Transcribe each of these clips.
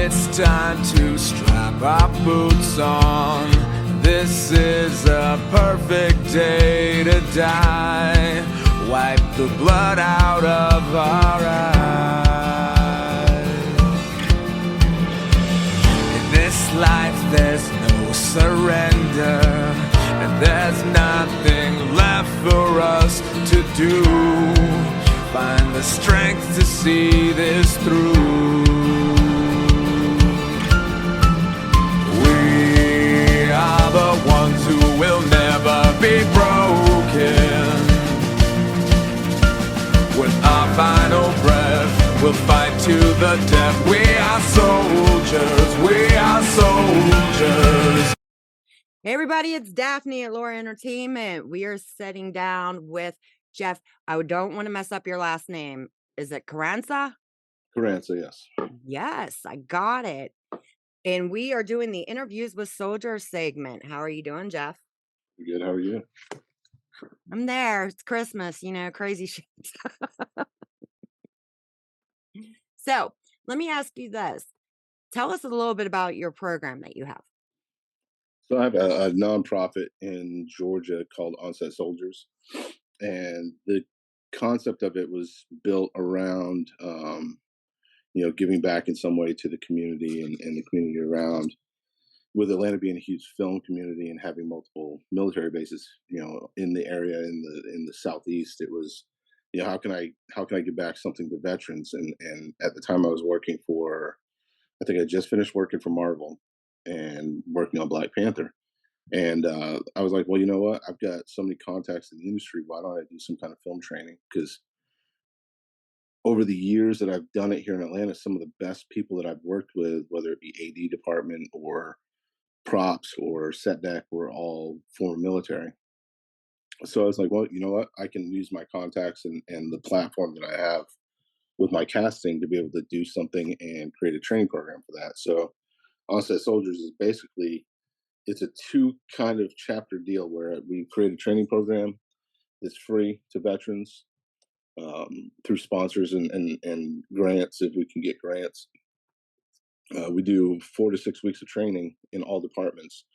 It's time to strap our boots on. This is a perfect day to die. Wipe the blood out of our eyes. In this life there's no surrender, and there's nothing left for us to do. Find the strength to see this through. We are the ones who will never be broken. With our final breath, we'll fight to the death. We are soldiers, we are soldiers. Hey everybody, it's Daphne at Laura Entertainment. We are sitting down with Jeff. I don't want to mess up your last name. Is it Carranza? Carranza, yes. Yes, I got it. And we are doing the interviews with soldiers segment. How are you doing, Jeff? Good. How are you? I'm there. It's Christmas, crazy shit. So let me ask you this. Tell us a little bit about your program that you have. So I have a nonprofit in Georgia called Onset Soldiers, and the concept of it was built around, giving back in some way to the community and the community around. With Atlanta being a huge film community and having multiple military bases, in the area in the southeast, it was, how can I give back something to veterans? And at the time, I was working for, I think I just finished working for Marvel and working on Black Panther. And I was like, well, you know what? I've got so many contacts in the industry. Why don't I do some kind of film training? Because over the years that I've done it here in Atlanta, some of the best people that I've worked with, whether it be AD department or props or set deck, were all former military. So I was like, well, you know what? I can use my contacts and the platform that I have with my casting to be able to do something and create a training program for that. So Onset Soldiers is basically, it's a two kind of chapter deal where we create a training program that's free to veterans, through sponsors and grants if we can get grants. We do 4 to 6 weeks of training in all departments.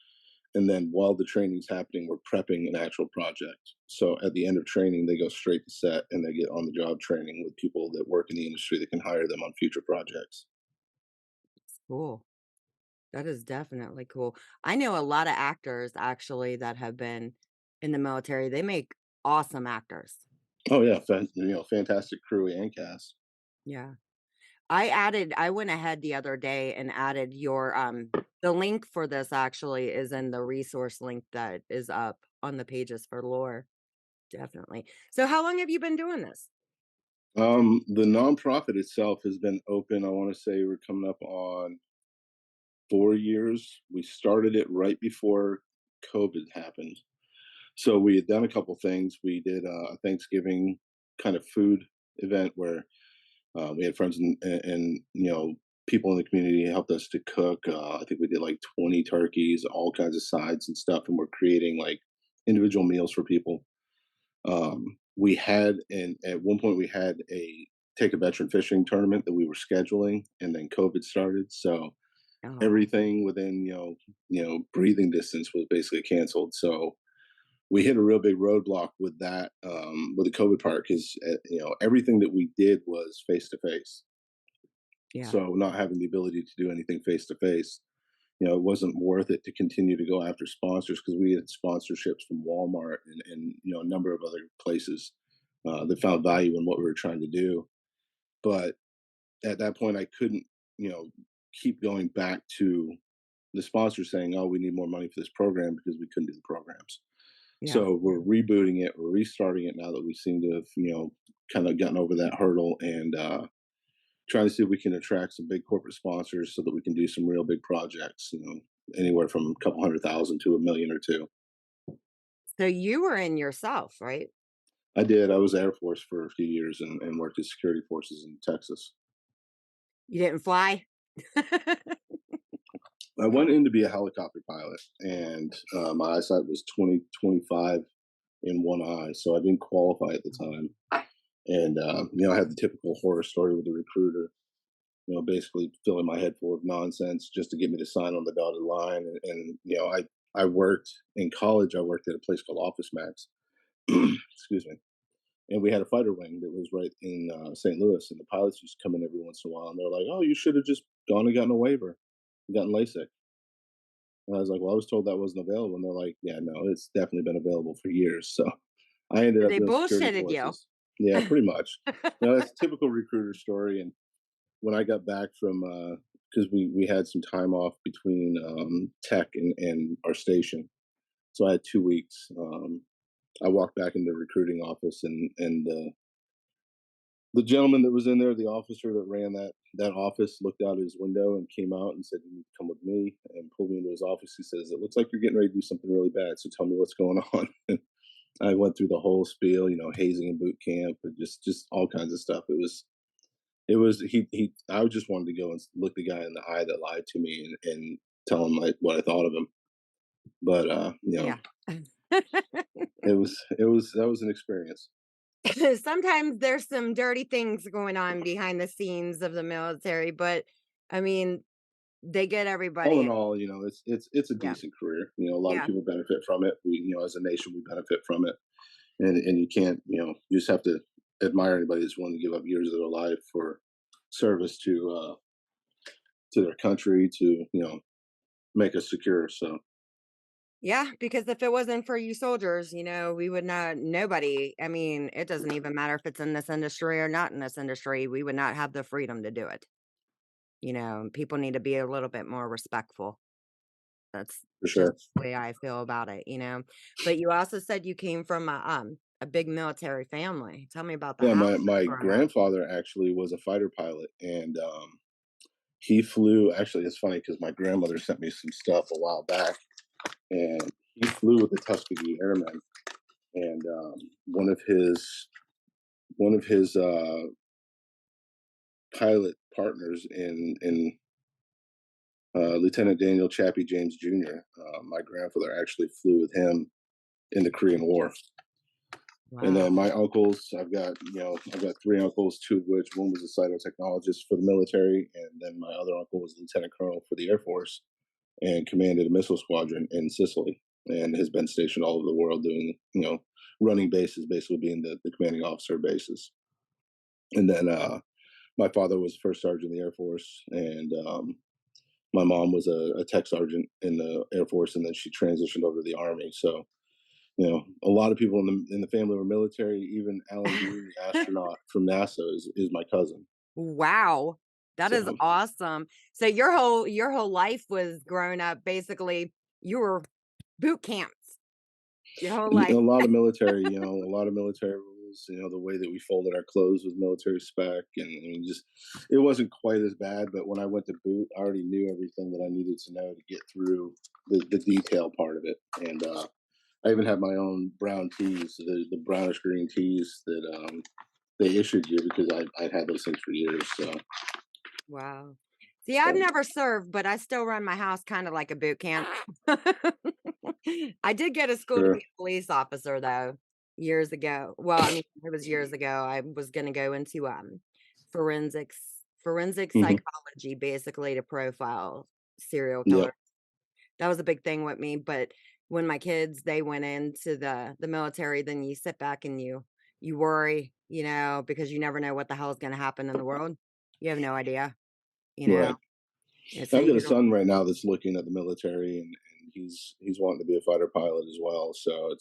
And then while the training's happening, we're prepping an actual project. So at the end of training, they go straight to set and they get on the job training with people that work in the industry that can hire them on future projects. Cool. That is definitely cool. I know a lot of actors actually that have been in the military. They make awesome actors. Oh yeah, fantastic crew and cast. Yeah. I went ahead the other day and added your the link for this actually is in the resource link that is up on the pages for lore. Definitely. So how long have you been doing this? The nonprofit itself has been open. I want to say we're coming up on 4 years. We started it right before COVID happened. So we had done a couple things. We did a Thanksgiving kind of food event where we had friends and people in the community helped us to cook. I think we did like 20 turkeys, all kinds of sides and stuff, and we're creating like individual meals for people. We had, and at one point we had a take a veteran fishing tournament that we were scheduling, and then COVID started. So Oh, everything within breathing distance was basically canceled. So we hit a real big roadblock with that, with the COVID part, because everything that we did was face to face. yeah. So not having the ability to do anything face to face, it wasn't worth it to continue to go after sponsors, because we had sponsorships from Walmart and a number of other places that found value in what we were trying to do. But at that point, I couldn't, you know, keep going back to the sponsors saying, "Oh, we need more money for this program," because we couldn't do the programs. Yeah. So we're rebooting it, we're restarting it now that we seem to have, kind of gotten over that hurdle, and trying to see if we can attract some big corporate sponsors so that we can do some real big projects, anywhere from a couple 100,000 to a million or two. So you were in yourself, right? I did. I was Air Force for a few years and worked at security forces in Texas. You didn't fly? I went in to be a helicopter pilot, and my eyesight was 20/25 in one eye, so I didn't qualify at the time. And I had the typical horror story with the recruiter. basically filling my head full of nonsense just to get me to sign on the dotted line. I worked in college. I worked at a place called Office Max. Excuse me. And we had a fighter wing that was right in St. Louis, and the pilots used to come in every once in a while, and they're like, "Oh, you should have just gone and gotten a waiver, and gotten LASIK." And I was like, "Well, I was told that wasn't available." And they're like, "Yeah, no, it's definitely been available for years." So I ended up They doing security bullshitted you. courses. Yeah, pretty much. That's a typical recruiter story. And when I got back from, because we had some time off between tech and our station, so I had 2 weeks. I walked back into the recruiting office, and the gentleman that was in there, the officer that ran that office, looked out his window and came out and said, "You need to come with me," and pulled me into his office. He says, "It looks like you're getting ready to do something really bad. So tell me what's going on." And I went through the whole spiel, hazing in boot camp, and just all kinds of stuff. It was he. I just wanted to go and look the guy in the eye that lied to me, and tell him what I thought of him. But Yeah. it was that was an experience. Sometimes there's some dirty things going on behind the scenes of the military, but I mean, they get All in everybody. all, it's a Yeah. decent career. A lot of Yeah. people benefit from it. As a nation, we benefit from it, and you can't, you just have to admire anybody that's willing to give up years of their life for service to their country, to make us secure. So Yeah, because if it wasn't for you soldiers, we would not, nobody, I mean, it doesn't even matter if it's in this industry or not in this industry, we would not have the freedom to do it. People need to be a little bit more respectful. That's for just sure. the way I feel about it. But you also said you came from a big military family. Tell me about the Yeah, house my growing up. grandfather actually was a fighter pilot, and he flew. Actually, it's funny because my grandmother sent me some stuff a while back, and he flew with the Tuskegee Airmen. And one of his pilot partners in Lieutenant Daniel Chappie James Jr. My grandfather actually flew with him in the Korean War. And Wow. then my uncles, I've got three uncles, two of which one was a cytotechnologist for the military, and then my other uncle was lieutenant colonel for the Air Force and commanded a missile squadron in Sicily, and has been stationed all over the world doing, running bases, basically being the commanding officer of bases. And then my father was first sergeant in the Air Force, and my mom was a tech sergeant in the Air Force, and then she transitioned over to the Army. So a lot of people in the family were military. Even Alan Green, the astronaut from NASA, is my cousin. Wow. That is So awesome. So your whole life was growing up basically you were boot camps your whole a life. lot of military, a lot of military rules. The way that we folded our clothes was military spec, and just it wasn't quite as bad. But when I went to boot, I already knew everything that I needed to know to get through the detail part of it. And I even had my own brown tees, the brownish green tees that they issued you because I'd had those things for years. So, Wow. See, I've so never served, but I still run my house kind of like a boot camp. I did go to school to be sure. a police officer though, years ago. Well, I mean, it was years ago. I was going to go into forensics, forensic Hmm. psychology, basically to profile serial Yep. killers. That was a big thing with me. But when my kids they went into the military, then you sit back and you worry, because you never know what the hell is going to happen in the world. You have no idea, you know. Right. And so I've got a you don't. son right now that's looking at the military, and he's wanting to be a fighter pilot as well. So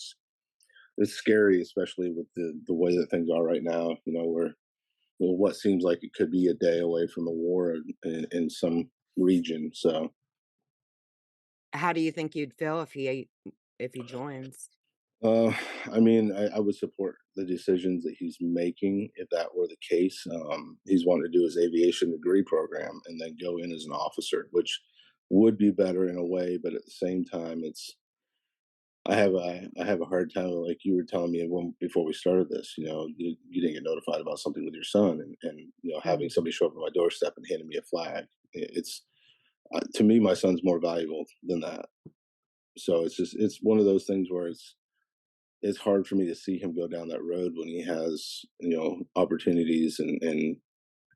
it's scary, especially with the way that things are right now. Where what seems like it could be a day away from a war in some region. So, How do you think you'd feel if he joins? uh, I mean, I would support the decisions that he's making if that were the case. He's wanting to do his aviation degree program and then go in as an officer, which would be better in a way, but at the same time, I have a hard time, like you were telling me before we started this. You didn't get notified about something with your son, and having Mm. somebody show up at my doorstep and handing me a flag. It's to me, my son's more valuable than that. So it's one of those things where it's hard for me to see him go down that road when he has opportunities and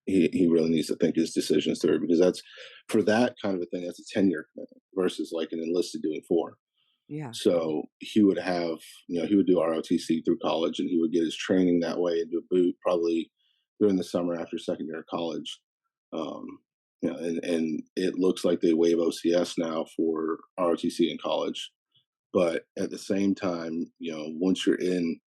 he really needs to think his decisions through, because that's for that kind of a thing. That's a 10-year commitment versus like an enlisted doing 4. Yeah. So he would have, he would do ROTC through college, and he would get his training that way and do a boot probably during the summer after second year of college. Um, and it looks like they waive OCS now for ROTC in college. But at the same time, once you're in,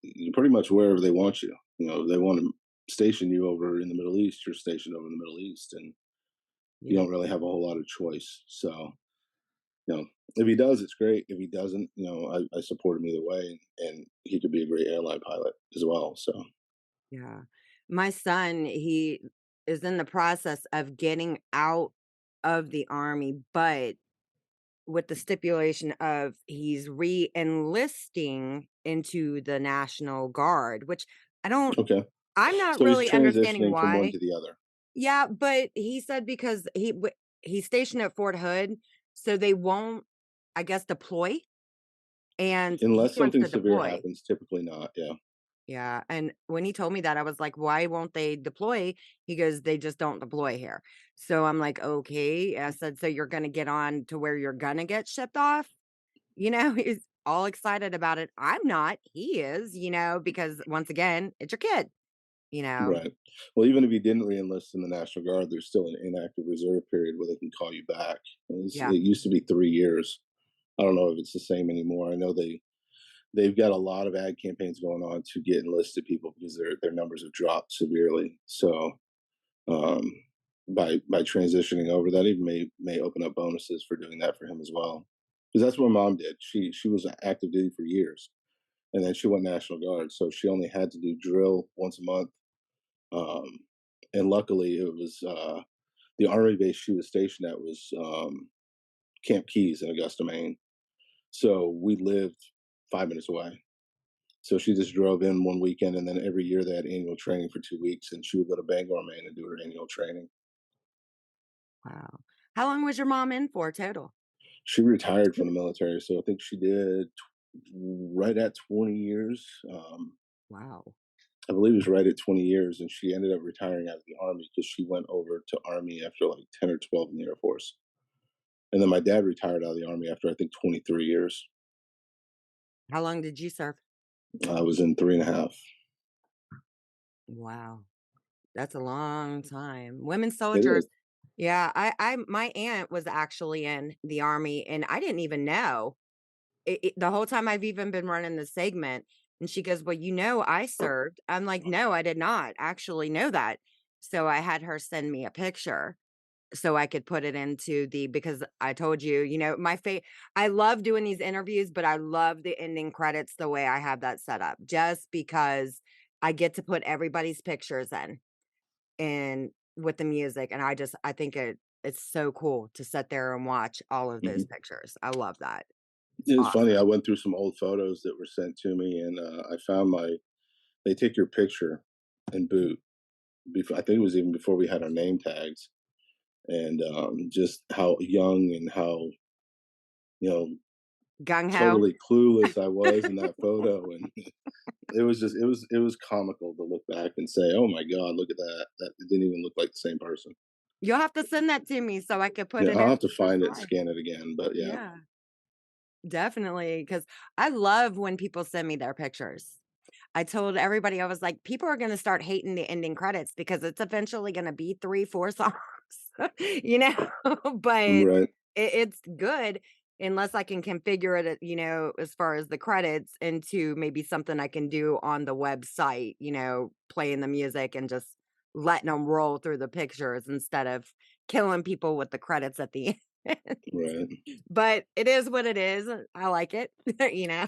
you're pretty much wherever they want you. They want to station you over in the Middle East, you're stationed over in the Middle East, and you Yeah. don't really have a whole lot of choice. So, if he does, it's great. If he doesn't, I support him either way, and he could be a great airline pilot as well. So, Yeah. My son, he is in the process of getting out of the army, but with the stipulation of he's re-enlisting into the National Guard, which I don't okay. I'm not So he's really understanding transitioning from one why. to the other. Yeah, but he said because he's stationed at Fort Hood, so they won't, I guess, deploy, and he Unless wants something to severe deploy. happens, typically not. Yeah. Yeah, and when he told me that, I was like, "Why won't they deploy?" He goes, "They just don't deploy here." So I'm like, "Okay." I said, "So you're gonna get on to where you're gonna get shipped off?" He's all excited about it. I'm not. He is, because once again, it's your kid, you know? Right. Well, even if you didn't reenlist in the National Guard, there's still an inactive reserve period where they can call you back. Yeah, It used to be 3 years. I don't know if it's the same anymore. I know they've got a lot of ad campaigns going on to get enlisted people because their numbers have dropped severely. So, um, by transitioning over, that even may open up bonuses for doing that for him as well. Because that's what my mom did. She was active duty for years, and then she went National Guard, so she only had to do drill once a month. Um, and luckily, it was the army base she was stationed at was Camp Keys in Augusta, Maine. So we lived 5 minutes away. So she just drove in one weekend, and then every year they had annual training for 2 weeks, and she would go to Bangor, Maine, and do her annual training. wow. How long was your mom in for total? She retired from the military, so I think she did right at 20 years. Wow. I believe it was right at 20 years, and she ended up retiring out of the army because she went over to army after like 10 or 12 in the Air Force. And then my dad retired out of the army after I think 23 years. How long did you serve? I was in three and a half. Wow. That's a long time. Women It soldiers. is. Yeah, my aunt was actually in the army and I didn't even know. The whole time I've even been running the segment, and she goes, "Well, I served." I'm like, "No, I did not actually know that." So I had her send me a picture so I could put it into because I told you, I love doing these interviews, but I love the ending credits the way I have that set up just because I get to put everybody's pictures in and with the music, and I think it's so cool to sit there and watch all of those Mhm. pictures. I love that. It's It's funny. I awesome. went through some old photos that were sent to me, and I found they take your picture and boot. Before, I think it was even before we had our name tags, and just how young and how you know Gung ho. totally clueless I was in that photo, and it was comical to look back and say, "Oh my God, look at that! That it didn't even look like the same person." You'll have to send that to me so I could put Yeah, it I'll in have to the find it and slide. scan it again, but yeah, Yeah, definitely. Because I love when people send me their pictures. I told everybody, I was like, "People are gonna start hating the ending credits because it's eventually gonna be 3, 4 songs." You know? But right, it's good unless I can configure it, as far as the credits into maybe something I can do on the website, playing the music and just letting them roll through the pictures instead of killing people with the credits at the end. right. But it is what it is. I like it, you know?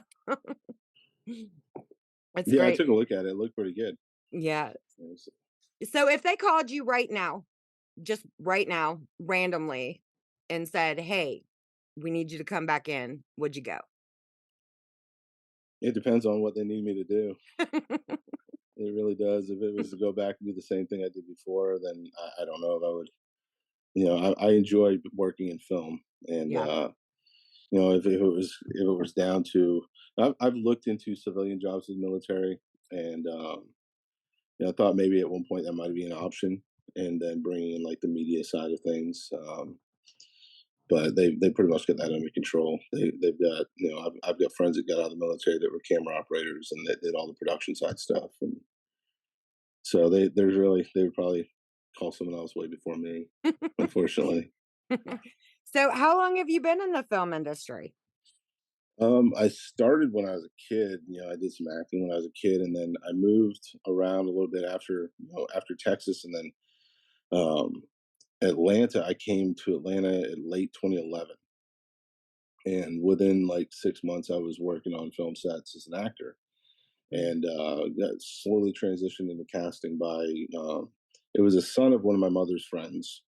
It's Yeah, I great. took a look at it. It looked pretty good. Yeah. Yes. So if they called you right now, just right now, randomly, and said, "Hey, we need you to come back in," would you go? It depends on what they need me to do. It really does. If it was to go back and do the same thing I did before, then I don't know if I would. I enjoy working in film, and Yeah. if it was down to, I've looked into civilian jobs in the military, and I thought maybe at one point that might be an option, and then bringing in like the media side of things. But they pretty much get that under control. They've got, I've got friends that got out of the military that were camera operators and that did all the production side stuff, and so they would probably call someone else way before me, unfortunately. So, how long have you been in the film industry? I started when I was a kid. I did some acting when I was a kid, and then I moved around a little bit after, after Texas, and then um, Atlanta. I came to Atlanta in late 2011, and within like 6 months, I was working on film sets as an actor, Mm. and got slowly transitioned into casting by. It was a son of one of my mother's friends.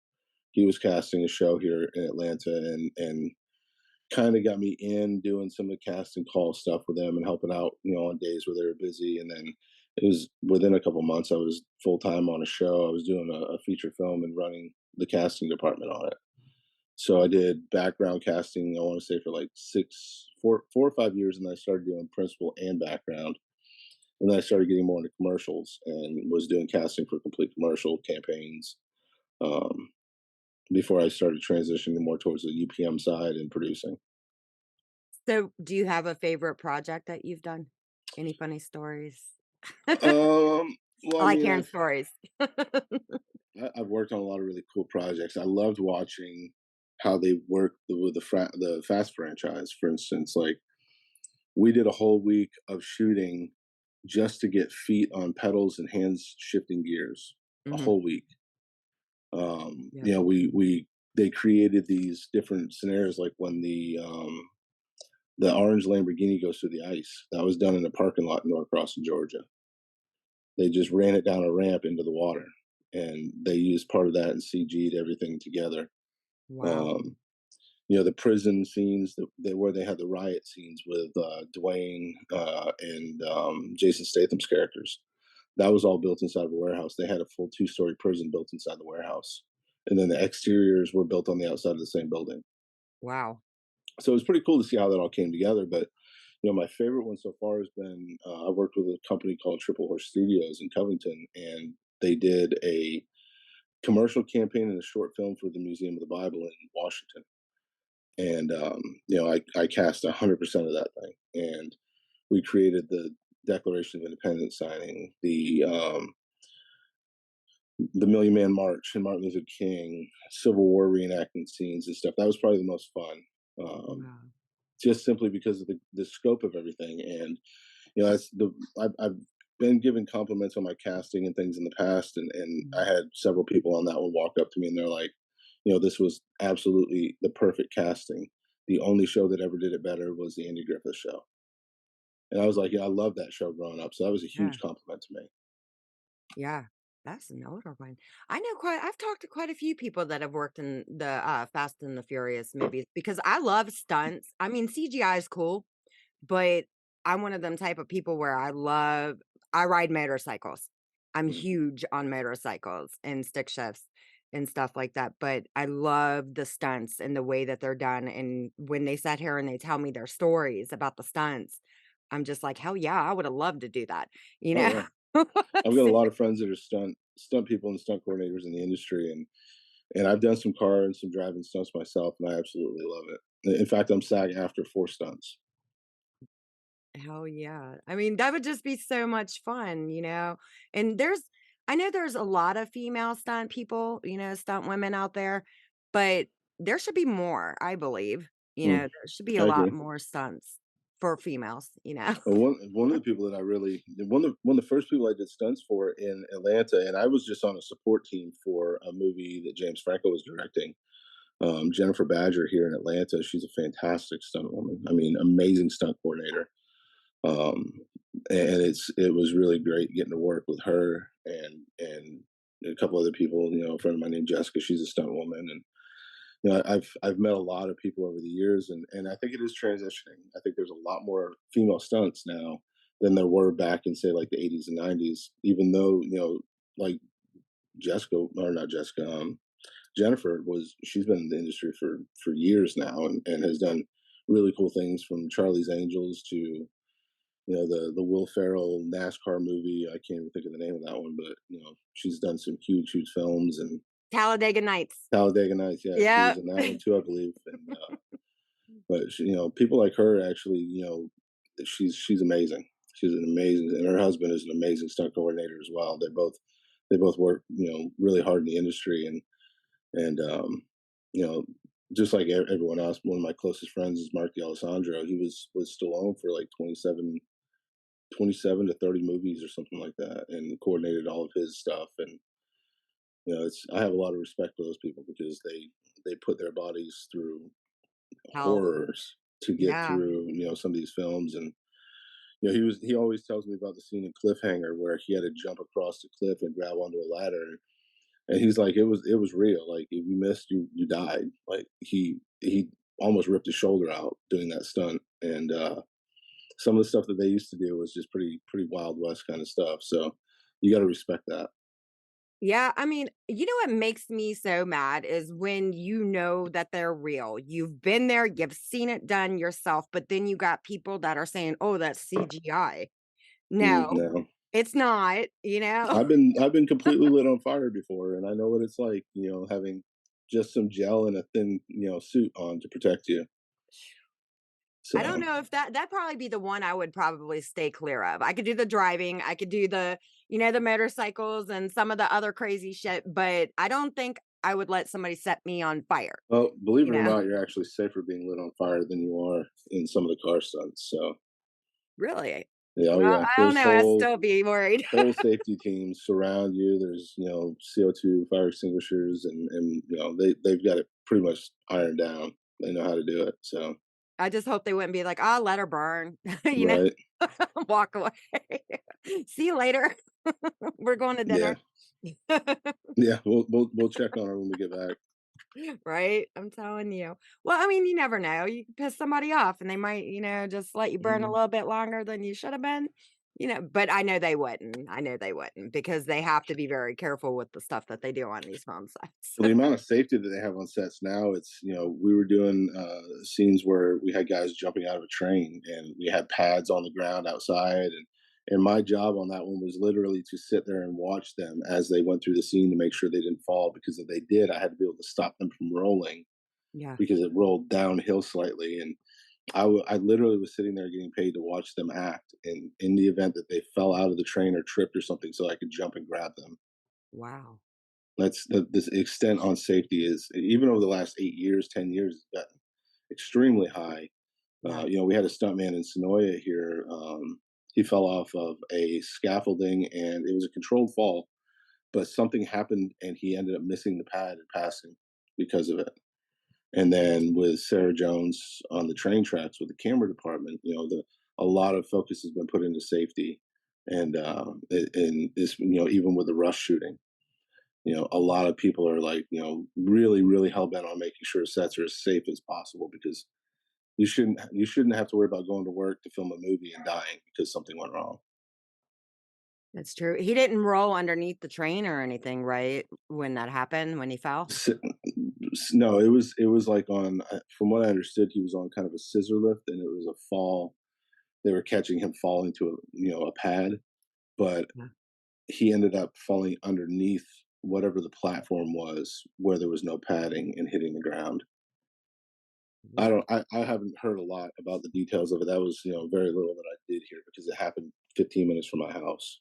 He was casting a show here in Atlanta, and kind of got me in doing some of the casting call stuff with them and helping out, on days where they were busy. And then it was within a couple months, I was full time on a show. I was doing a feature film and running the casting department on it. So I did background casting, I want to say for like 4 or 5 years. And then I started doing principal and background. And then I started getting more into commercials and was doing casting for complete commercial campaigns. Um, Before I started transitioning more towards the UPM side and producing. So, do you have a favorite project that you've done? Any funny stories? Well, I I like mean, hearing stories. I've worked on a lot of really cool projects. I loved watching how they work with the Fast franchise. For instance, like we did a whole week of shooting just to get feet on pedals and hands shifting gears. A Mhm. whole week. Yeah. We they created these different scenarios, like when the orange Lamborghini goes through the ice. That was done in a parking lot in Norcross, in Georgia. They just ran it down a ramp into the water, and they used part of that and CG'd everything together. Wow. Um, the prison scenes where they had the riot scenes with Dwayne and Jason Statham's characters. That was all built inside of a warehouse. They had a full two-story prison built inside the warehouse, and then the exteriors were built on the outside of the same building. Wow. So it was pretty cool to see how that all came together. But my favorite one so far has been I worked with a company called Triple Horse Studios in Covington, and they did a commercial campaign and a short film for the Museum of the Bible in Washington. And I cast 100% of that thing, and we created the Declaration of Independence signing, the Million Man March, and Martin Luther King, Civil War reenactment scenes and stuff. That was probably the most fun. Um, Wow. just simply because of the scope of everything. And that's I've been given compliments on my casting and things in the past, and I Mhm. had several people on that one walk up to me and they're like, this was absolutely the perfect casting. The only show that ever did it better was the Andy Griffith Show. And I was like, yeah, I love that show growing up, so that was a Yeah. huge compliment to me. Yeah. That's an older one. I know I've talked to quite a few people that have worked in the Fast and the Furious movies because I love stunts. I mean, CGI is cool, but I'm one of them type of people where I ride motorcycles. I'm Mm. huge on motorcycles and stick shifts and stuff like that, but I love the stunts and the way that they're done, and when they sat here and they tell me their stories about the stunts, I'm just like, "Hell yeah, I would have loved to do that," you Oh know? yeah, I've got a lot of friends that are stunt people and stunt coordinators in the industry, and I've done some car and some driving stunts myself, and I absolutely love it. In fact, I'm SAG after 4 stunts. Hell yeah. I mean, that would just be so much fun, you know? And I know there's a lot of female stunt people, stunt women out there, but there should be more, I believe. Mm, There should be a I lot agree. more stunts for females. Well, one of the people that I really one of the first people I did stunts for in Atlanta, and I was just on a support team for a movie that James Franco was directing. Jennifer Badger here in Atlanta, she's a fantastic stunt woman. I mean, amazing stunt coordinator. Um, and it was really great getting to work with her and a couple other people. A friend of mine named Jessica, she's a stunt woman, and I've met a lot of people over the years, and I think it is transitioning. I think there's a lot more female stunts now than there were back in, say, like the 80s and 90s. Even though like Jessica, or not Jessica, Jennifer she's been in the industry for years now, and has done really cool things from Charlie's Angels to the Will Ferrell NASCAR movie. I can't even think of the name of that one, but she's done some huge films. And Talladega Nights. Talladega Nights, yeah, she Yeah. was in that one too, I believe. And but people like her actually, she's amazing. She's an amazing, and her husband is an amazing stunt coordinator as well. They both work, really hard in the industry. And you know, just like everyone else, one of my closest friends is Mark D'Alessandro. He was with Stallone for like 27 to 30 movies or something like that, and coordinated all of his stuff. And it's I have a lot of respect for those people because they put their bodies through Hell. horrors to get Yeah. through some of these films. And he always tells me about the scene in Cliffhanger where he had to jump across the cliff and grab onto a ladder. And he's like, it was real. Like if you missed, you died. Like he almost ripped his shoulder out doing that stunt. And some of the stuff that they used to do was just pretty Wild West kind of stuff. So you got to respect that. Yeah, I mean, you know what makes me so mad is when you know that they're real. You've been there, you've seen it done yourself, but then you got people that are saying, "Oh, that's CGI." No, No, it's not, you know? I've been completely lit on fire before, and I know what it's like. Having just some gel and a thin suit on to protect you. I don't So know if that'd probably be the one I would probably stay clear of. I could do the driving, I could do the motorcycles and some of the other crazy shit, but I don't think I would let somebody set me on fire, well, believe you it or know? not, you're actually safer being lit on fire than you are in some of the car stunts. So Really? yeah, oh Well, yeah, I don't there's know, I'd whole still be worried. whole safety teams surround you. There's CO2 fire extinguishers, and they've got it pretty much ironed down. They know how to do it. So I just hope they wouldn't be like, "Oh, let her burn," you know? right, Walk away. "See you later. We're going to yeah, dinner." yeah. We'll check on her when we get back. Right? I'm telling you. Well, I mean, you never know. You could piss somebody off and they might, just let you burn a Mhm. little bit longer than you should have been. But I know they wouldn't. I know they wouldn't because they have to be very careful with the stuff that they do on these film Well, sets. the amount of safety that they have on sets now, it's we were doing scenes where we had guys jumping out of a train, and we had pads on the ground outside. And my job on that one was literally to sit there and watch them as they went through the scene to make sure they didn't fall, because if they did, I had to be able to stop them from rolling Yeah. because it rolled downhill slightly. And I literally was sitting there getting paid to watch them act, and in the event that they fell out of the train or tripped or something, so I could jump and grab them. Wow. This extent on safety is, even over the last 8 years, 10 years, it's gotten extremely high. Yeah. We had a stuntman in Sonoya here. He fell off of a scaffolding, and it was a controlled fall, but something happened, and he ended up missing the pad and passing because of it. And then with Sarah Jones on the train tracks with the camera department, a lot of focus has been put into safety, and this, even with the rush shooting, a lot of people are like, really, really hell bent on making sure sets are as safe as possible, because you shouldn't have to worry about going to work to film a movie and dying because something went wrong. That's true. He didn't roll underneath the train or anything, right? When that happened, when he fell? S- no, it was like on, from what I understood, he was on kind of a scissor lift, and it was a fall. They were catching him falling to a pad, but Yeah. he ended up falling underneath whatever the platform was, where there was no padding, and hitting the ground. I Wow. don't. I haven't heard a lot about the details of it. That was very little that I did hear, because it happened 15 minutes from my house.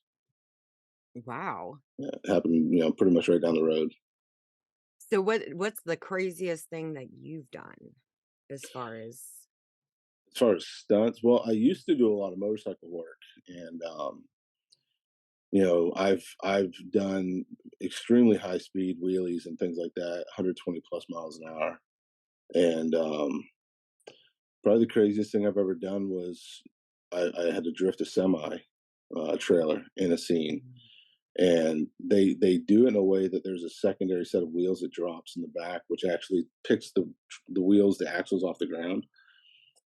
Wow. Yeah, it happened pretty much right down the road. So what's the craziest thing that you've done as far as As far as stunts, well, I used to do a lot of motorcycle work, and I've done extremely high speed wheelies and things like that, 120 plus miles an hour. And probably the craziest thing I've ever done was I had to drift a semi trailer in a scene, Mm. and they do it in a way that there's a secondary set of wheels that drops in the back, which actually picks the wheels, the axles off the ground.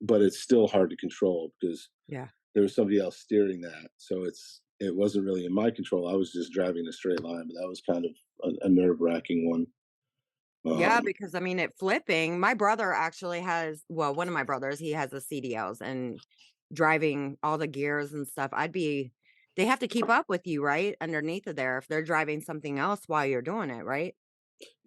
But it's still hard to control because Yeah. there was somebody else steering that, so it wasn't really in my control. I was just driving a straight line, but that was kind of a nerve wracking one. Yeah, Um, because I mean, it flipping, my brother actually has, well, one of my brothers, he has a CDLs and driving all the gears and stuff, they have to keep up with you, right? Underneath of there if they're driving something else while you're doing it, right?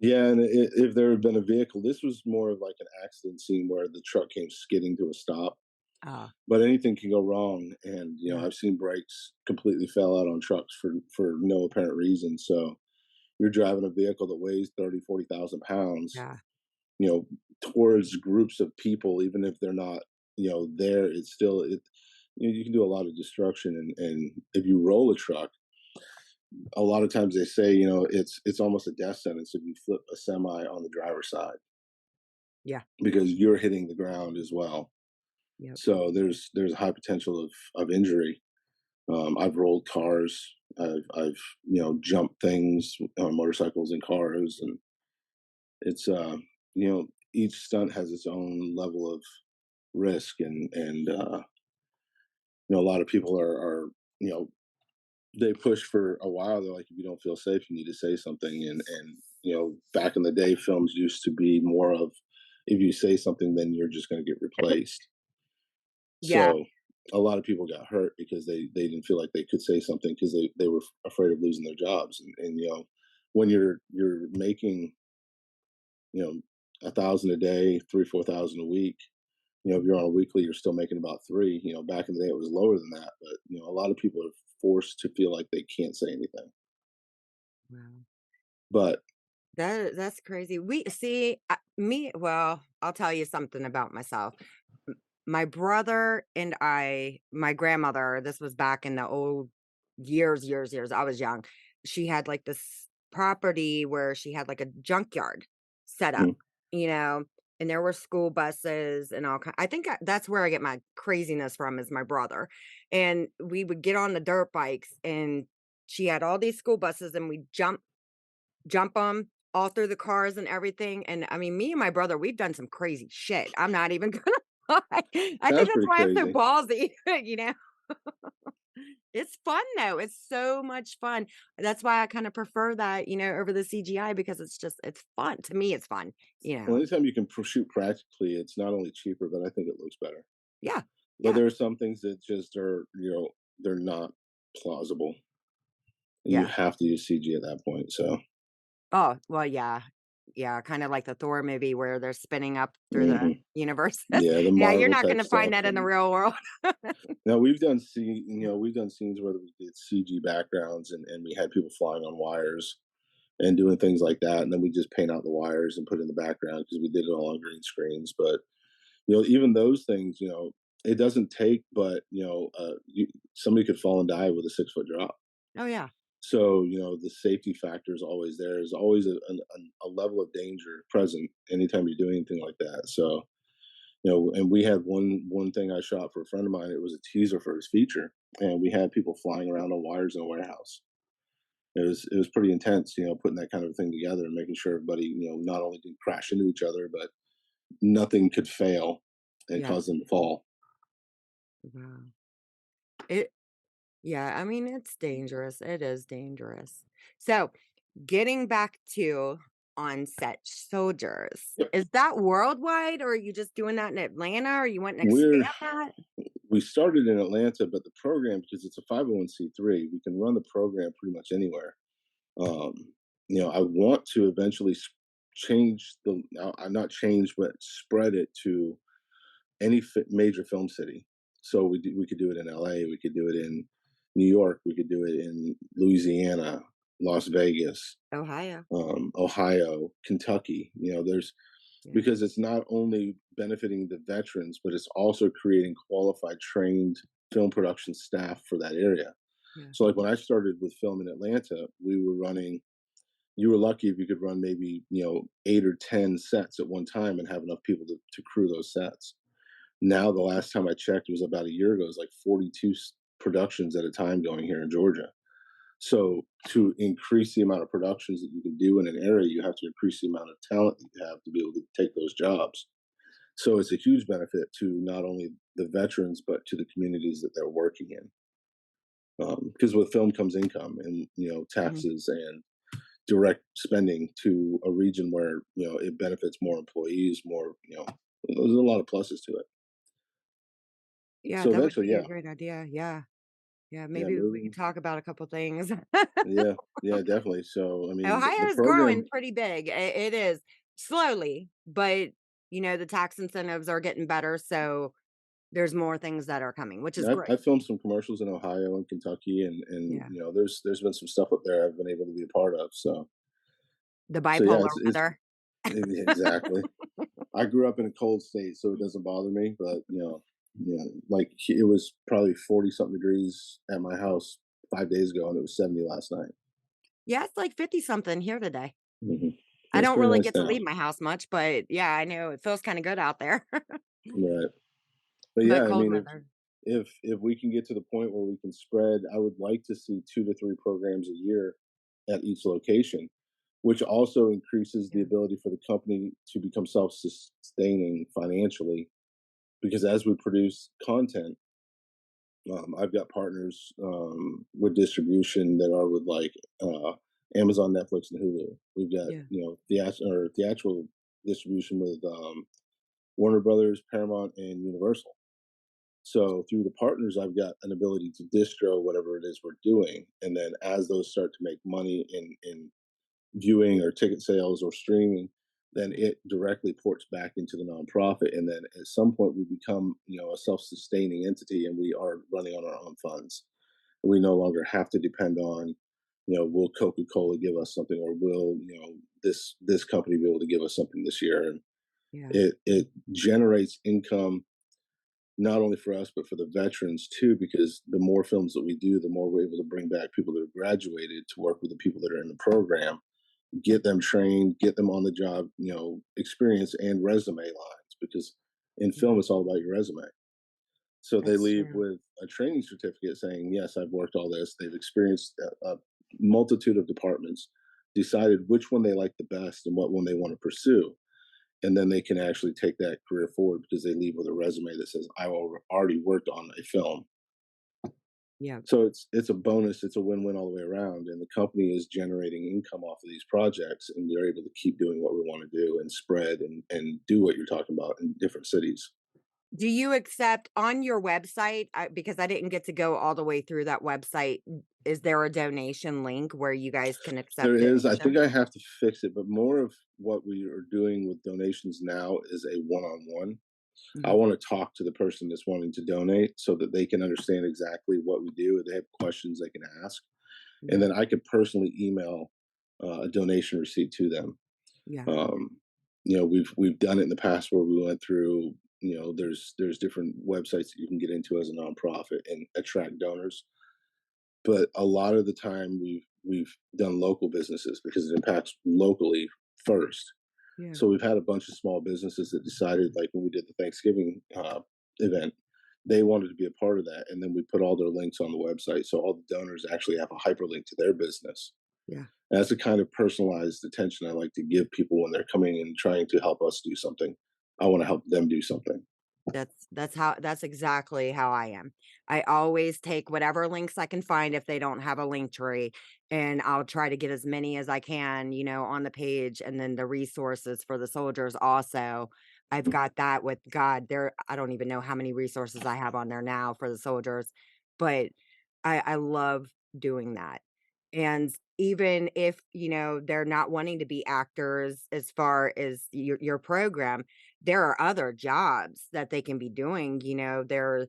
Yeah, and if there had been a vehicle, this was more of like an accident scene where the truck came skidding to a stop. Oh, But anything can go wrong, and yeah, I've seen brakes completely fail out on trucks for no apparent reason. So you're driving a vehicle that weighs 30, 40,000 pounds, yeah, you know, towards groups of people, even if they're not, there. It's still it. You can do a lot of destruction, and if you roll a truck, a lot of times they say, it's almost a death sentence if you flip a semi on the driver's side yeah, because you're hitting the ground as well. yep. So there's a high potential of injury. I've rolled cars. I've jumped things on motorcycles and cars, and it's each stunt has its own level of risk, and a lot of people are you know they push for a while. They're like, if you don't feel safe, you need to say something, and back in the day, films used to be more of if you say something, then you're just going to get replaced. Yeah, So a lot of people got hurt because they didn't feel like they could say something because they were afraid of losing their jobs. And when you're making, 1,000 a day, 3, 4,000 a week, if you're on a weekly, you're still making about three. Back in the day, it was lower than that, but a lot of people are forced to feel like they can't say anything. wow. But That's crazy. We see me. Well, I'll tell you something about myself. My brother and my grandmother. This was back in the old years. I was young. She had like this property where she had like a junkyard set up, mm, you know, and there were school buses and all kind. I think that's where I get my craziness from is my brother, and we would get on the dirt bikes and. She had all these school buses, and we jump them all through the cars and everything, and, I mean, me and my brother, we've done some crazy shit, I'm not even gonna lie. I think that's that's pretty why I'm so crazy. ballsy, you know? It's fun, though, it's so much fun. That's why I kinda prefer that, over the CGI because it's fun. To me, it's fun, you Well, know? anytime you can shoot practically, it's not only cheaper, but I think it looks better. Yeah, But yeah, there are some things that just are, they're not plausible. You yeah. have to use CG at that point. So, Oh, well, yeah. Yeah, kinda like the Thor movie where they're spinning up through the hmm universe. yeah, the Yeah, you're Marvel not type gonna find stuff, that in the and real world. now we've done scenes where we did CG backgrounds, and we had people flying on wires and doing things like that, and then we just paint out the wires and put in the background because we did it all on green screens. But even those things, it doesn't take, but somebody could fall and die with a 6 foot drop. Oh, yeah. So, the safety factor is always there. There's always a level of danger present anytime you do anything like that. So, and we had one thing I shot for a friend of mine. It was a teaser for his feature, and we had people flying around on wires in a warehouse. It was pretty intense, putting that kind of thing together and making sure everybody, not only didn't crash into each other, but nothing could fail and Yeah. cause them to fall. Wow. It Yeah, I mean, it's dangerous. It is dangerous. So, getting back to on-set soldiers, Yep. is that worldwide, or are you just doing that in Atlanta, or you want to We're expand that? we started in Atlanta, but the program, because it's a 501(c)(3), we can run the program pretty much anywhere. Um, I want to eventually change not change, but spread it to any major film city. So we could do it in LA, we could do it in New York, we could do it in Louisiana, Las Vegas, Ohio. Ohio, Kentucky. There's Yeah. because it's not only benefiting the veterans, but it's also creating qualified, trained film production staff for that area. Yeah. So, like when I started with film in Atlanta, we were running. You were lucky if you could run maybe 8 or 10 sets at one time and have enough people to crew those sets. Now, the last time I checked, it was about a year ago. It was like 42 productions at a time going here in Georgia. So to increase the amount of productions that you can do in an area, you have to increase the amount of talent that you have to be able to take those jobs. So it's a huge benefit to not only the veterans but to the communities that they're working in. Because with film comes income and Mhm. taxes and direct spending to a region where it benefits more employees, more. There's a lot of pluses to it. Yeah, So that would eventually, be a yeah, great idea. Yeah. Yeah, yeah, maybe we could moving, talk about a couple things. yeah, yeah, definitely. So I mean, the Ohio's growing program, pretty big. It is slowly, but the tax incentives are getting better, so there's more things that are coming, which is I great. filmed some commercials in Ohio and Kentucky, and Yeah. there's been some stuff up there I've been able to be a part of. The So yeah, bipolar it's weather. exactly. I grew up in a cold state, so it doesn't bother me. But like it was probably 40 something degrees at my house 5 days ago, and it was 70 last night. Yeah, it's like 50 something here today. Hmm. I It's don't pretty really nice get to now, leave my house much, but yeah, I know it feels kind of good out there. right? But But yeah, I cold mean, weather. if we can get to the point where we can spread, I would like to see 2 to 3 programs a year at each location, which also increases the Yeah. ability for the company to become self-sustaining financially. Because as we produce content, I've got partners with distribution that are with like Amazon, Netflix, and Hulu. We've got Yeah. theatrical distribution with Warner Brothers, Paramount, and Universal. So through the partners, I've got an ability to distro whatever it is we're doing, and then as those start to make money in viewing or ticket sales or streaming, then it directly ports back into the nonprofit. And then at some point, we become a self-sustaining entity, and we are running on our own funds. We no longer have to depend on will Coca-Cola give us something, or will this company be able to give us something this year. And Yeah. it generates income not only for us but for the veterans too, because the more films that we do, the more we're able to bring back people that have graduated to work with the people that are in the program, get them trained, get them on the job, experience and resume lines, because in Yeah. film it's all about your resume. So they That's leave true. with a training certificate saying, yes, I've worked all this. They've experienced a multitude of departments, decided which one they like the best and what one they want to pursue. And then they can actually take that career forward because they leave with a resume that says, already worked on a film. Yeah. So it's a bonus. It's a win-win all the way around, and the company is generating income off of these projects, and they're able to keep doing what we want to do and spread and do what you're talking about in different cities. Do you accept on your website? Because I didn't get to go all the way through that website. Is there a donation link where you guys can There accept is, I think donations? I have to fix it, but more of what we are doing with donations now is a one-on-one. I Mhm. want to talk to the person that's wanting to donate so that they can understand exactly what we do. If they have questions they can ask, and Yeah. then I could personally email a donation receipt to them. Yeah. Um, we've done it in the past where we went through. There's different websites that you can get into as a nonprofit and attract donors, but a lot of the time we've done local businesses because it impacts locally first. Yeah. So we've had a bunch of small businesses that decided, like when we did the Thanksgiving event, they wanted to be a part of that, and then we put all their links on the website, so all the donors actually have a hyperlink to their business. Yeah. And that's the kind of personalized attention I like to give people when they're coming and trying to help us do something. I want to help them do something. That's exactly how I am. I always take whatever links I can find if they don't have a link tree, and I'll try to get as many as I can, on the page, and then the resources for the soldiers also. I've got that with God. There, I don't even know how many resources I have on there now for the soldiers, but I love doing that. And even if, they're not wanting to be actors as far as your program, there are other jobs that they can be doing, there are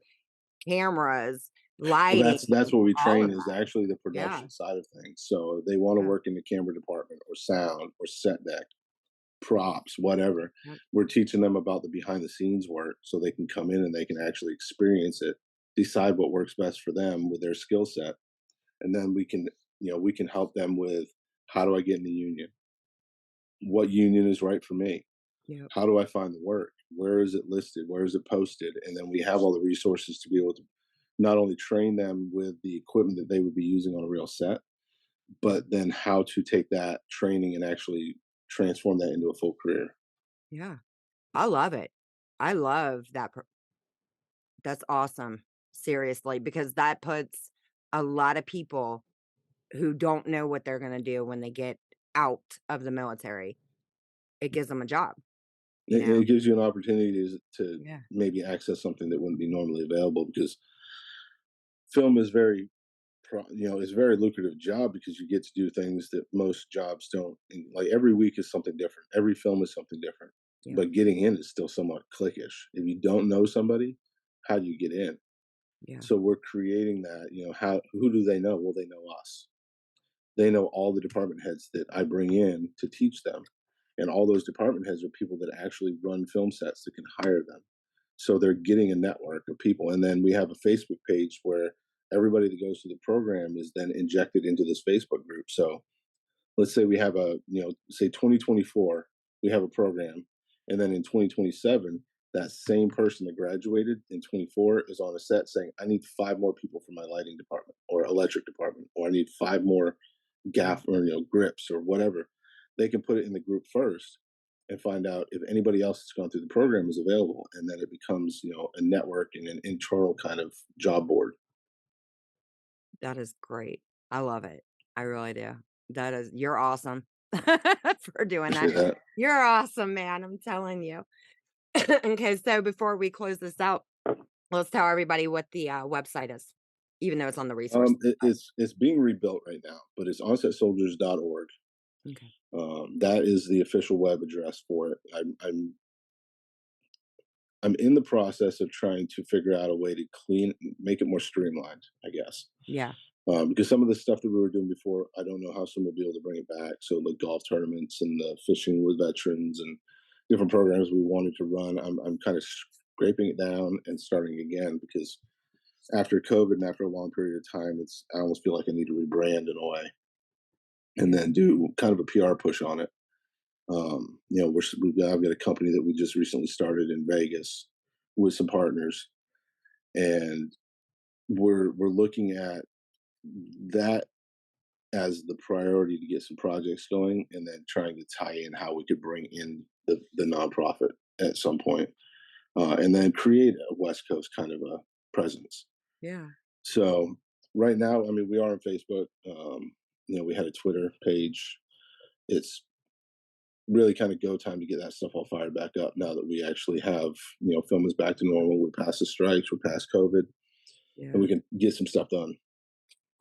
cameras, Well, lighting, that's what we all train of is that. actually the Yeah, production side of things. So if they want to yeah, work in the camera department or sound or set deck, props, whatever. yep, We're teaching them about the behind the scenes work so they can come in and they can actually experience it, decide what works best for them with their skill set. And then we can help them with, how do I get in the union? What union is right for me? yep, How do I find the work? Where is it listed? Where is it posted? And then we have all the resources to be able to not only train them with the equipment that they would be using on a real set, but then how to take that training and actually transform that into a full career. yeah. I love it. I love that. That's awesome. Seriously, because that puts a lot of people who don't know what they're going to do when they get out of the military. It gives them a job. It gives you an opportunity to Yeah. maybe access something that wouldn't be normally available, because film is very it's a very lucrative job, because you get to do things that most jobs don't. And, like, every week is something different. Every film is something different. Yeah. But getting in is still somewhat cliquish. If you don't know somebody, how do you get in? Yeah. So we're creating that. Who do they know? Well, they know us. They know all the department heads that I bring in to teach them, and all those department heads are people that actually run film sets that can hire them. So they're getting a network of people, and then we have a Facebook page where everybody that goes through the program is then injected into this Facebook group. So let's say we have say 2024, we have a program, and then in 2027, that same person that graduated in 24 is on a set saying, I need 5 more people for my lighting department or electric department, or I need 5 more gaff or grips or whatever. They can put it in the group first and find out if anybody else that's gone through the program is available, and then it becomes a network and an internal kind of job board. That is great. I love it. I really do. You're awesome for doing that. Appreciate that. You're awesome, man. I'm telling you. Okay, so before we close this out, let's tell everybody what the website is, even though it's on the resource. It's being rebuilt right now, but it's onsetsoldiers.org. Okay. That is the official web address for it. I'm in the process of trying to figure out a way to make it more streamlined, I guess. Yeah. Because some of the stuff that we were doing before, I don't know how someone will be able to bring it back. So, like golf tournaments and the fishing with veterans and different programs we wanted to run, I'm kind of scraping it down and starting again, because after COVID and after a long period of time, I almost feel like I need to rebrand in a way, and then do kind of a PR push on it. I've got a company that we just recently started in Vegas with some partners, and we're looking at that as the priority to get some projects going, and then trying to tie in how we could bring in the nonprofit at some point, and then create a West Coast kind of a presence. Yeah. So right now, I mean, we are on Facebook. We had a Twitter page. It's really kind of go time to get that stuff all fired back up now that we actually have, film is back to normal. We're past the strikes, we're past COVID, and we can get some stuff done.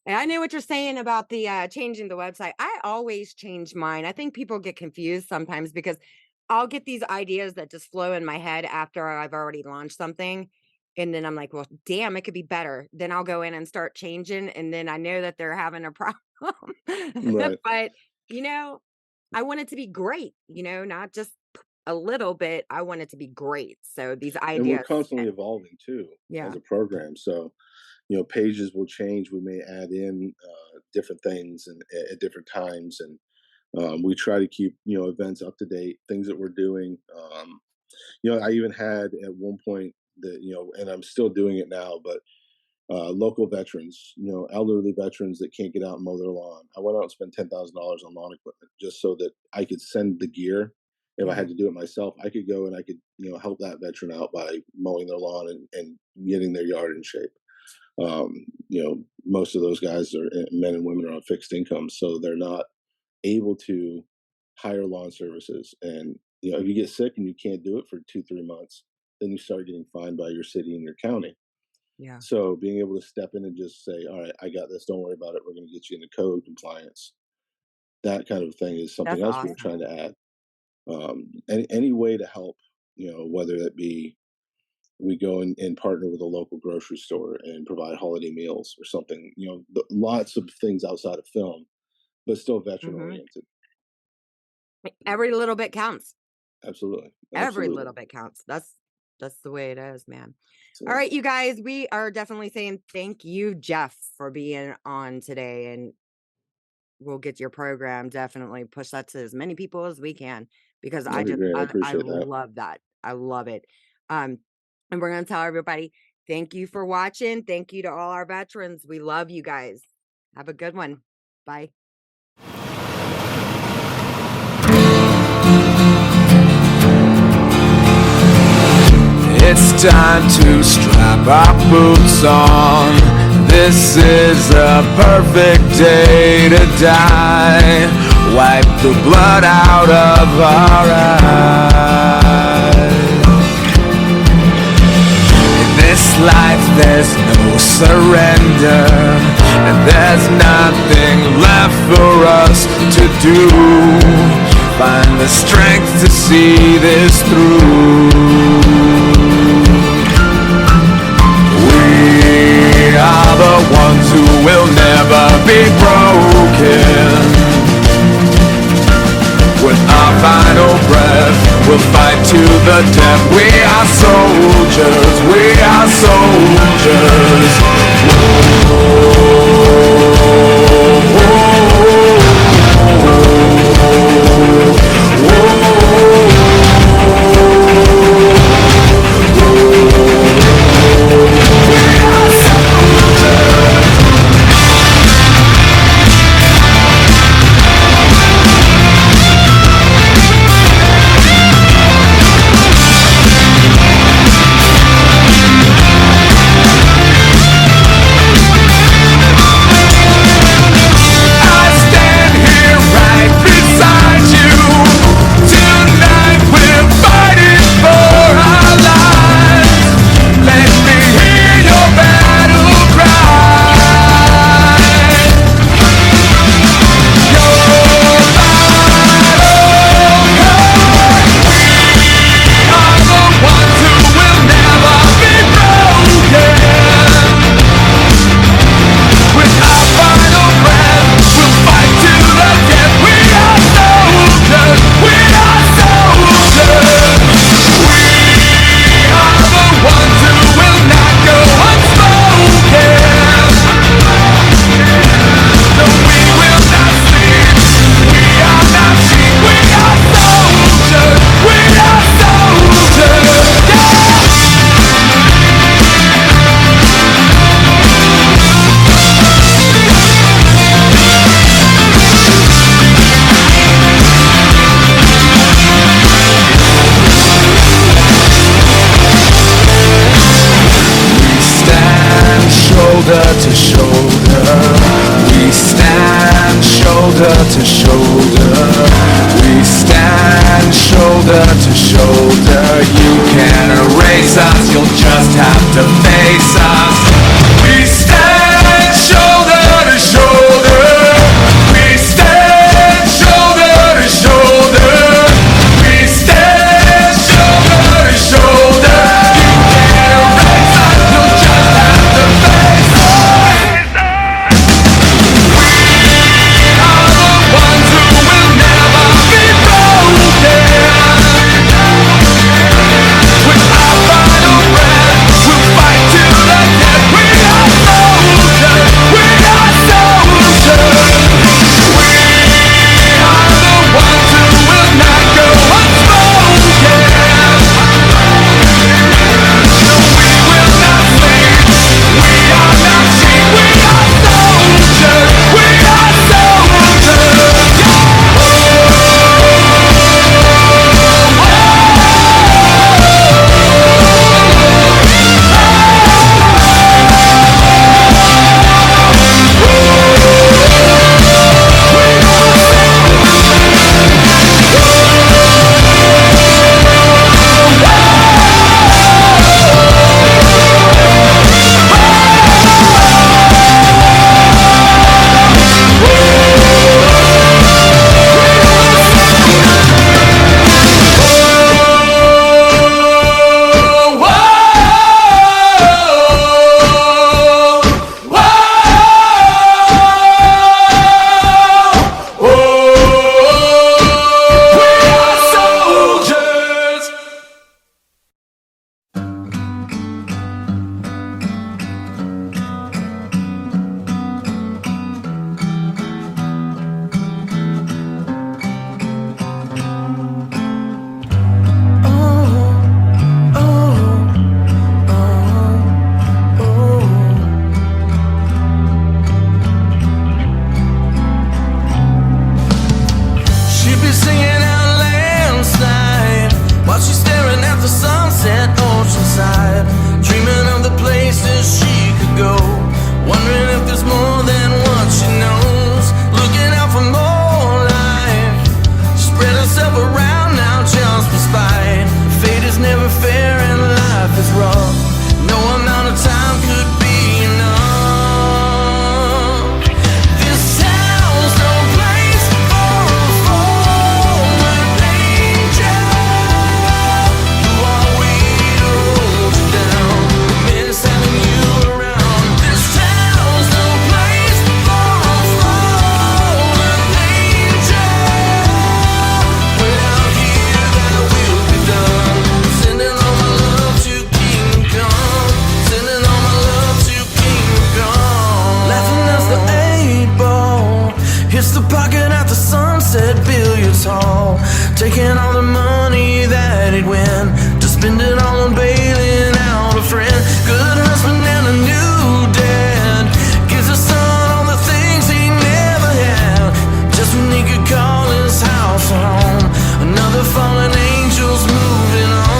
And I know what you're saying about the changing the website. I always change mine. I think people get confused sometimes because I'll get these ideas that just flow in my head after I've already launched something. And then I'm like, well, damn, it could be better. Then I'll go in and start changing. And then I know that they're having a problem. Right. But, I want it to be great, not just a little bit. I want it to be great. So these And we're ideas. constantly evolving too Yeah. as a program. So, pages will change. We may add in different things and at different times, and we try to keep events up to date, things that we're doing. I even had at one point that and I'm still doing it now, but local veterans, elderly veterans that can't get out and mow their lawn. I went out and spent $10,000 on lawn equipment just so that I could send the gear. If I had to do it myself, I could go and I could help that veteran out by mowing their lawn and getting their yard in shape. Most of those guys are men and women are on fixed income, so they're not able to hire lawn services. And if you get sick and you can't do it for 2-3 months, then you start getting fined by your city and your county. Yeah. So being able to step in and just say, all right, I got this, don't worry about it, we're going to get you into code compliance, that kind of thing is something That's else we're awesome. trying to add. Any way to help, whether it be we go and partner with a local grocery store and provide holiday meals or something, lots of things outside of film, but still veteran oriented. Every little bit counts. Absolutely. Every little bit counts. That's the way it is, man. So, All right, you guys, we are definitely saying thank you, Jeff, for being on today, and we'll get your program, definitely push that to as many people as we can, because that'd be great. I I appreciate that. love that. I love it. And we're going to tell everybody, thank you for watching. Thank you to all our veterans. We love you guys. Have a good one. Bye. It's time to strap our boots on. This is a perfect day to die. Wipe the blood out of our eyes. this life there's no surrender, and there's nothing left for us to do. Find the strength to see this through. We are the ones who will never be broken. With our final breath, we'll fight to the death. We are soldiers, we are soldiers. Shoulder to shoulder, we stand shoulder to shoulder. We stand shoulder to shoulder. You can't erase us, you'll just have to face us. We stand shoulder to shoulder. We stand shoulder to shoulder. We stand shoulder to shoulder. You can't erase us, you'll just have to face us. With our final breath, we'll fight to the taking all the money that he'd win to spend it all on bailing out a friend. Good husband and a new dad, gives his son all the things he never had, just when he could call his house a home. Another fallen angel's moving on.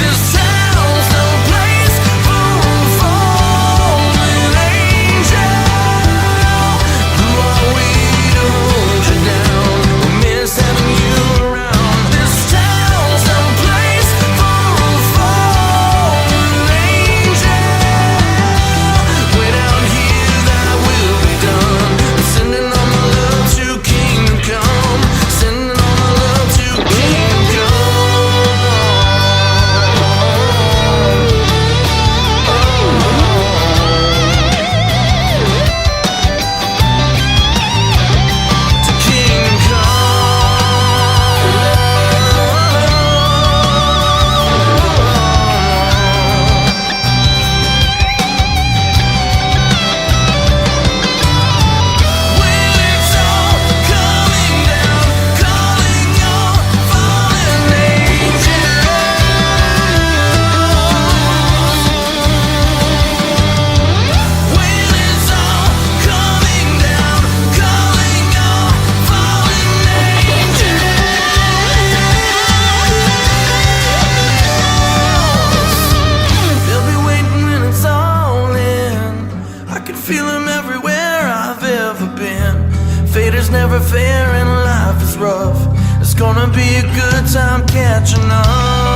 This town's no place for a fallen angel. Who are we to hold you down? We miss having you around. This town's no place for a fallen angel. Way down here, thy will be done. I'm sending all my love to Kingdom Come. Sending all my love to Kingdom feel him everywhere I've ever been. Fate is never fair and life is rough. It's gonna be a good time catching up.